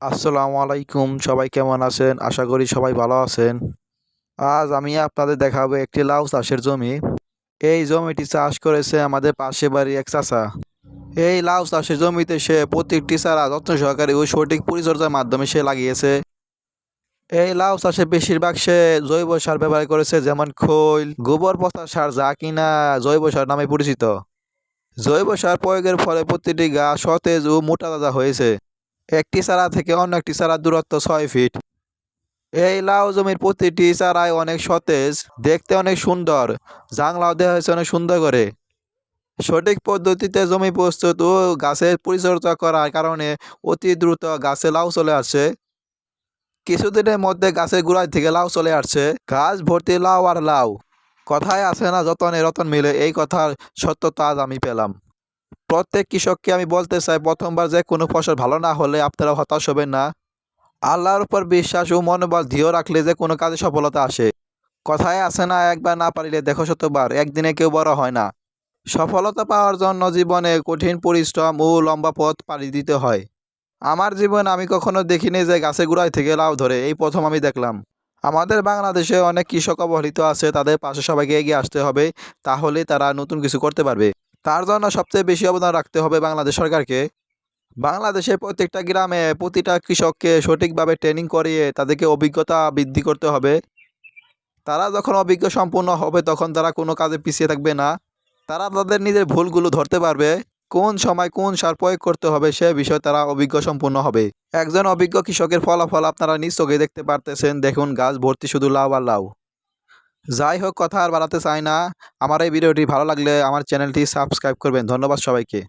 আসসালামু আলাইকুম, সবাই কেমন আছেন? আশা করি সবাই ভালো আছেন। আজ আমি আপনাদের দেখাবো একটি লাউ চাষের জমি। এই জমিটি চাষ করেছে আমাদের পাশে বাড়ি এক চাচা। এই লাউ চাষের জমিতে সে প্রত্যেকটি চারা যত্ন সহকারে ও সঠিক পরিচর্যার মাধ্যমে সে লাগিয়েছে। এই লাউ চাষে বেশিরভাগ সে জৈব সার ব্যবহার করেছে, যেমন খৈল, গোবর পচা সার, যা কিনা জৈব সার নামে পরিচিত। জৈব সার প্রয়োগের ফলে প্রতিটি গাছ সতেজ ও মোটা তাজা হয়েছে। একটি চারা থেকে অন্য একটি চারার দূরত্ব 6 ফিট। এই লাউ জমির প্রতিটি চারাই অনেক সতেজ, দেখতে অনেক সুন্দর। জাংলাও দেওয়া হয়েছে অনেক সুন্দর করে। সঠিক পদ্ধতিতে জমি প্রস্তুত ও গাছের পরিচর্যা করার কারণে অতি দ্রুত গাছে লাউ চলে আসছে। কিছুদিনের মধ্যে গাছের গোড়ায় থেকে লাউ চলে আসছে। গাছ ভর্তি লাউ আর লাউ। কথায় আছে না, যতনে রতন মিলে, এই কথার সত্যতা আজ আমি পেলাম। প্রত্যেক কৃষককে আমি বলতে চাই, প্রথমবার যে কোনো ফসল ভালো না হলে আপনারা হতাশ হবেন না। আল্লাহর উপর বিশ্বাস ও মনোবল দৃঢ় রাখলে যে কোনো কাজে সফলতা আসে। কথায় আছে না, একবার না পারিলে দেখো শতবার, একদিনে কেউ বড় হয় না। সফলতা পাওয়ার জন্য জীবনে কঠিন পরিশ্রম ও লম্বা পথ পাড়ি দিতে হয়। আমার জীবনে আমি কখনো দেখিনি যে গাছের গোড়ায় থেকে লাউ ধরে, এই প্রথম আমি দেখলাম। আমাদের বাংলাদেশে অনেক কৃষক অবহেলিত আছে, তাদের পাশে সবাইকে এগিয়ে আসতে হবে, তাহলেই তারা নতুন কিছু করতে পারবে। তার জন্য সবচেয়ে বেশি অবদান রাখতে হবে বাংলাদেশ সরকারকে। বাংলাদেশের প্রত্যেকটা গ্রামে প্রতিটা কৃষককে সঠিকভাবে ট্রেনিং করিয়ে তাদেরকে অভিজ্ঞতা বৃদ্ধি করতে হবে। তারা যখন অভিজ্ঞ সম্পূর্ণ হবে তখন তারা কোনো কাজে পিছিয়ে থাকবে না। তারা তাদের নিজের ভুলগুলো ধরতে পারবে। কোন সময় কোন সার প্রয়োগ করতে হবে সে বিষয়ে তারা অভিজ্ঞ সম্পূর্ণ হবে। একজন অভিজ্ঞ কৃষকের ফলাফল আপনারা নিজ চোখে দেখতে পারতেছেন। দেখুন, গাছ ভর্তি শুধু লাউ আর লাউ। যাই হোক, কথা আর বাড়াতে চাই না। আমার এই ভিডিওটি ভালো লাগলে আমার চ্যানেলটি সাবস্ক্রাইব করবেন। ধন্যবাদ সবাইকে।